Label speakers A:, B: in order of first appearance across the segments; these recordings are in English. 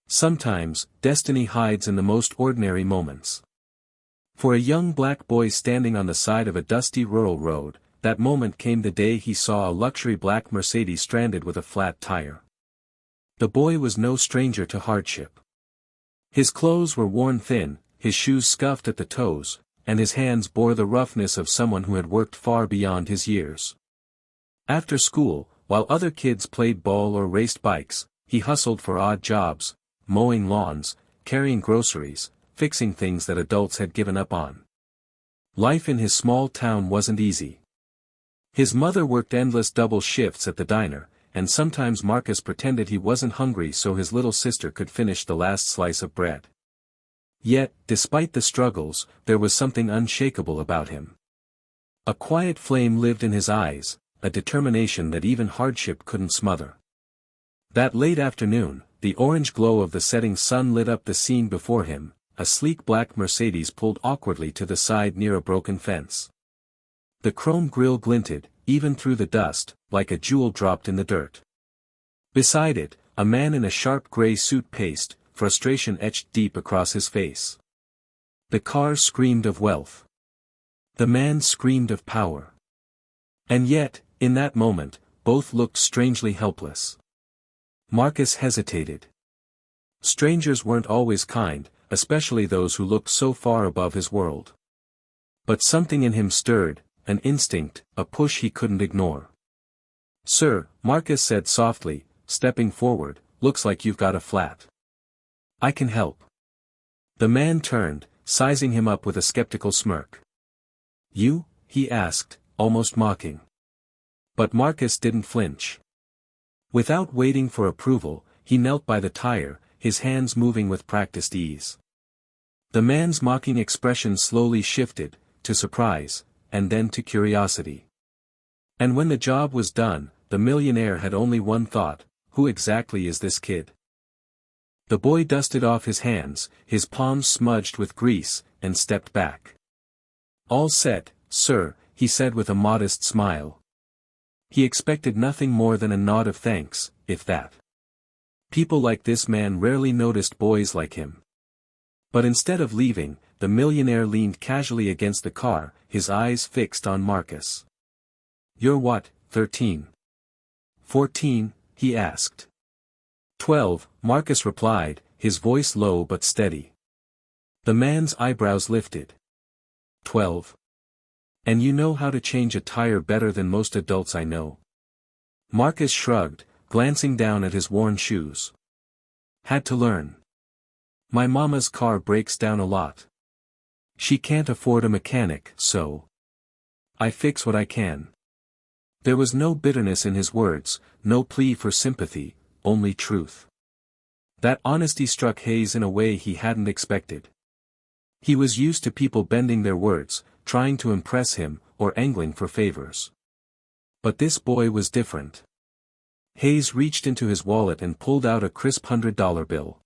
A: Sometimes, destiny hides in the most ordinary moments. For a young black boy standing on the side of a dusty rural road, that moment came the day he saw a luxury black Mercedes stranded with a flat tire. The boy was no stranger to hardship. His clothes were worn thin, his shoes scuffed at the toes, and his hands bore the roughness of someone who had worked far beyond his years. After school, while other kids played ball or raced bikes, he hustled for odd jobs, mowing lawns, carrying groceries, fixing things that adults had given up on. Life in his small town wasn't easy. His mother worked endless double shifts at the diner, and sometimes Marcus pretended he wasn't hungry so his little sister could finish the last slice of bread. Yet, despite the struggles, there was something unshakable about him. A quiet flame lived in his eyes, a determination that even hardship couldn't smother. That late afternoon, the orange glow of the setting sun lit up the scene before him. A sleek black Mercedes pulled awkwardly to the side near a broken fence. The chrome grille glinted, even through the dust, like a jewel dropped in the dirt. Beside it, a man in a sharp gray suit paced, frustration etched deep across his face. The car screamed of wealth. The man screamed of power. And yet, in that moment, both looked strangely helpless. Marcus hesitated. Strangers weren't always kind, especially those who looked so far above his world. But something in him stirred, an instinct, a push he couldn't ignore. "Sir," Marcus said softly, stepping forward, "looks like you've got a flat. I can help." The man turned, sizing him up with a skeptical smirk. "You?" he asked, almost mocking. But Marcus didn't flinch. Without waiting for approval, he knelt by the tire, his hands moving with practiced ease. The man's mocking expression slowly shifted, to surprise, and then to curiosity. And when the job was done, the millionaire had only one thought: who exactly is this kid? The boy dusted off his hands, his palms smudged with grease, and stepped back. "All set, sir," he said with a modest smile. He expected nothing more than a nod of thanks, if that. People like this man rarely noticed boys like him. But instead of leaving, the millionaire leaned casually against the car, his eyes fixed on Marcus. "You're what, 13? 14, he asked. 12, Marcus replied, his voice low but steady. The man's eyebrows lifted. 12. And you know how to change a tire better than most adults I know. Marcus shrugged, glancing down at his worn shoes. Had to learn. My mama's car breaks down a lot. She can't afford a mechanic, so I fix what I can. There was no bitterness in his words, no plea for sympathy, only truth. That honesty struck Hayes in a way he hadn't expected. He was used to people bending their words, trying to impress him, or angling for favors. But this boy was different. Hayes reached into his wallet and pulled out a crisp $100 bill.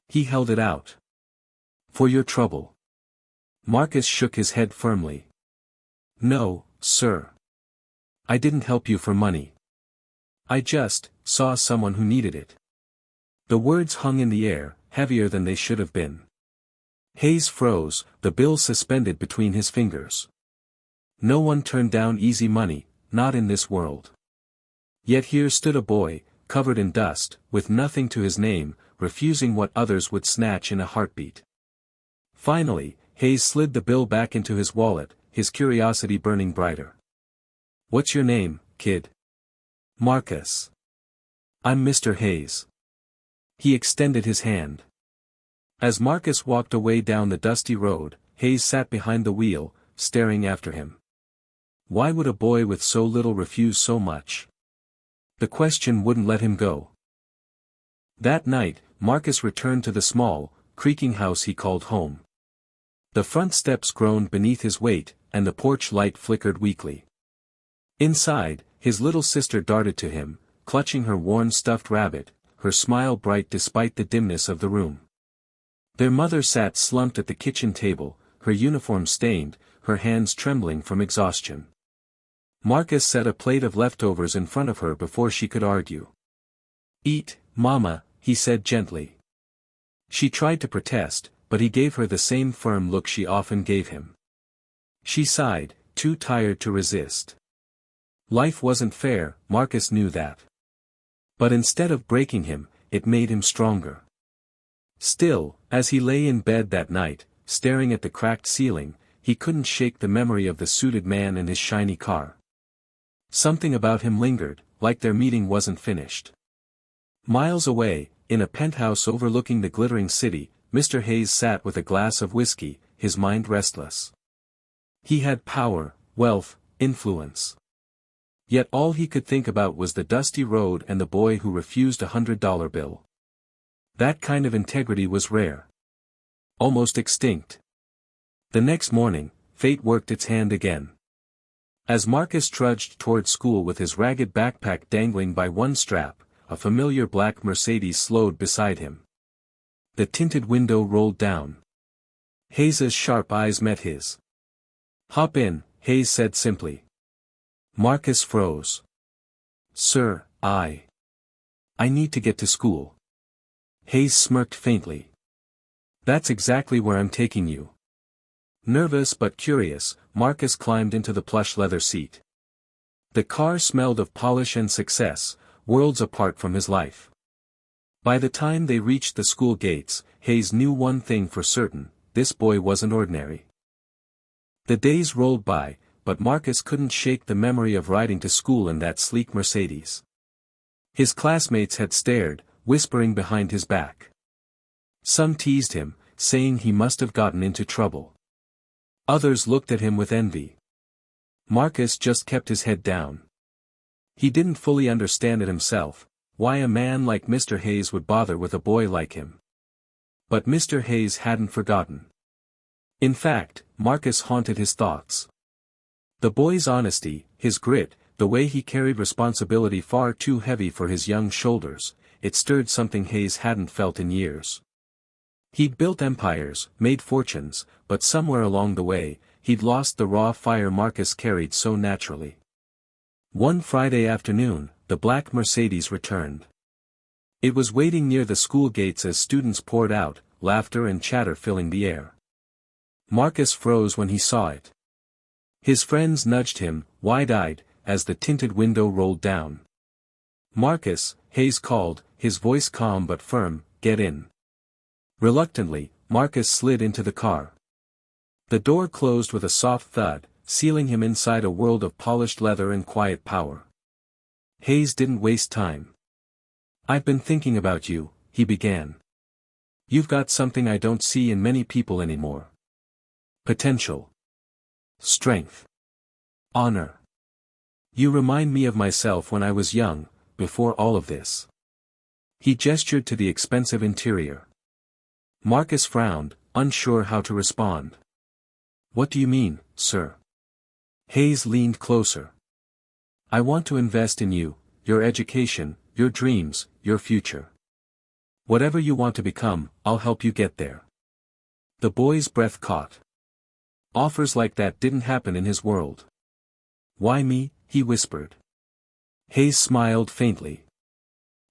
A: He held it out. For your trouble. Marcus shook his head firmly. No, sir. I didn't help you for money. I just saw someone who needed it. The words hung in the air, heavier than they should have been. Hayes froze, the bill suspended between his fingers. No one turned down easy money, not in this world. Yet here stood a boy, covered in dust, with nothing to his name, refusing what others would snatch in a heartbeat. Finally, Hayes slid the bill back into his wallet, his curiosity burning brighter. What's your name, kid? Marcus. I'm Mr. Hayes. He extended his hand. As Marcus walked away down the dusty road, Hayes sat behind the wheel, staring after him. Why would a boy with so little refuse so much? The question wouldn't let him go. That night, Marcus returned to the small, creaking house he called home. The front steps groaned beneath his weight, and the porch light flickered weakly. Inside, his little sister darted to him, clutching her worn stuffed rabbit, her smile bright despite the dimness of the room. Their mother sat slumped at the kitchen table, her uniform stained, her hands trembling from exhaustion. Marcus set a plate of leftovers in front of her before she could argue. Eat, Mama, he said gently. She tried to protest, but he gave her the same firm look she often gave him. She sighed, too tired to resist. Life wasn't fair, Marcus knew that. But instead of breaking him, it made him stronger. Still, as he lay in bed that night, staring at the cracked ceiling, he couldn't shake the memory of the suited man and his shiny car. Something about him lingered, like their meeting wasn't finished. Miles away, in a penthouse overlooking the glittering city, Mr. Hayes sat with a glass of whiskey, his mind restless. He had power, wealth, influence. Yet all he could think about was the dusty road and the boy who refused a $100 bill. That kind of integrity was rare. Almost extinct. The next morning, fate worked its hand again. As Marcus trudged toward school with his ragged backpack dangling by one strap, a familiar black Mercedes slowed beside him. The tinted window rolled down. Hayes's sharp eyes met his. "Hop in," Hayes said simply. Marcus froze. "Sir, I need to get to school." Hayes smirked faintly. "That's exactly where I'm taking you." Nervous but curious, Marcus climbed into the plush leather seat. The car smelled of polish and success, worlds apart from his life. By the time they reached the school gates, Hayes knew one thing for certain: this boy wasn't ordinary. The days rolled by, but Marcus couldn't shake the memory of riding to school in that sleek Mercedes. His classmates had stared, whispering behind his back. Some teased him, saying he must have gotten into trouble. Others looked at him with envy. Marcus just kept his head down. He didn't fully understand it himself, why a man like Mr. Hayes would bother with a boy like him. But Mr. Hayes hadn't forgotten. In fact, Marcus haunted his thoughts. The boy's honesty, his grit, the way he carried responsibility far too heavy for his young shoulders, it stirred something Hayes hadn't felt in years. He'd built empires, made fortunes, but somewhere along the way, he'd lost the raw fire Marcus carried so naturally. One Friday afternoon, the black Mercedes returned. It was waiting near the school gates as students poured out, laughter and chatter filling the air. Marcus froze when he saw it. His friends nudged him, wide-eyed, as the tinted window rolled down. "Marcus," Hayes called, his voice calm but firm, "get in." Reluctantly, Marcus slid into the car. The door closed with a soft thud, sealing him inside a world of polished leather and quiet power. Hayes didn't waste time. "I've been thinking about you," he began. "You've got something I don't see in many people anymore. Potential. Strength. Honor. You remind me of myself when I was young, before all of this." He gestured to the expensive interior. Marcus frowned, unsure how to respond. "What do you mean, sir?" Hayes leaned closer. "I want to invest in you, your education, your dreams, your future. Whatever you want to become, I'll help you get there." The boy's breath caught. Offers like that didn't happen in his world. "Why me?" he whispered. Hayes smiled faintly.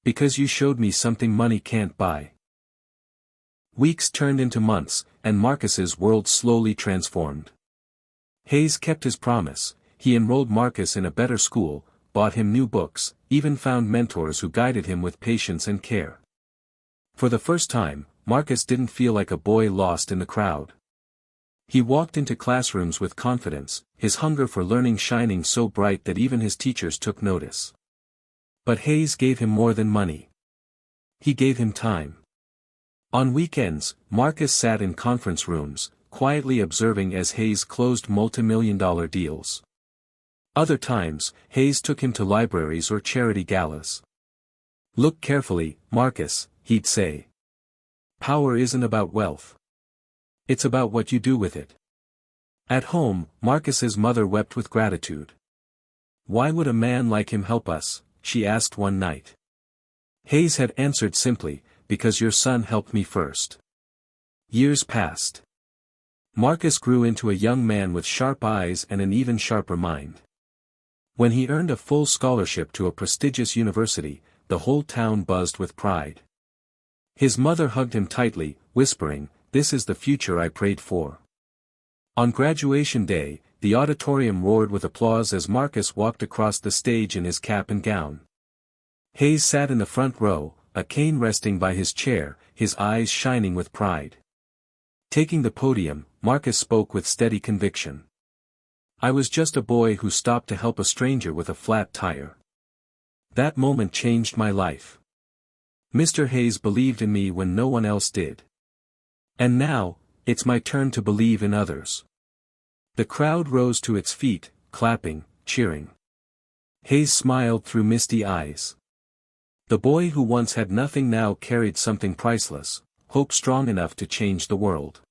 A: "Because you showed me something money can't buy." Weeks turned into months, and Marcus's world slowly transformed. Hayes kept his promise. He enrolled Marcus in a better school, bought him new books, even found mentors who guided him with patience and care. For the first time, Marcus didn't feel like a boy lost in the crowd. He walked into classrooms with confidence, his hunger for learning shining so bright that even his teachers took notice. But Hayes gave him more than money. He gave him time. On weekends, Marcus sat in conference rooms, quietly observing as Hayes closed multi-million-dollar deals. Other times, Hayes took him to libraries or charity galas. "Look carefully, Marcus," he'd say. "Power isn't about wealth. It's about what you do with it." At home, Marcus's mother wept with gratitude. "Why would a man like him help us?" she asked one night. Hayes had answered simply, "Because your son helped me first." Years passed. Marcus grew into a young man with sharp eyes and an even sharper mind. When he earned a full scholarship to a prestigious university, the whole town buzzed with pride. His mother hugged him tightly, whispering, "This is the future I prayed for." On graduation day, the auditorium roared with applause as Marcus walked across the stage in his cap and gown. Hayes sat in the front row, a cane resting by his chair, his eyes shining with pride. Taking the podium, Marcus spoke with steady conviction. "I was just a boy who stopped to help a stranger with a flat tire. That moment changed my life. Mr. Hayes believed in me when no one else did. And now, it's my turn to believe in others." The crowd rose to its feet, clapping, cheering. Hayes smiled through misty eyes. The boy who once had nothing now carried something priceless, hope strong enough to change the world.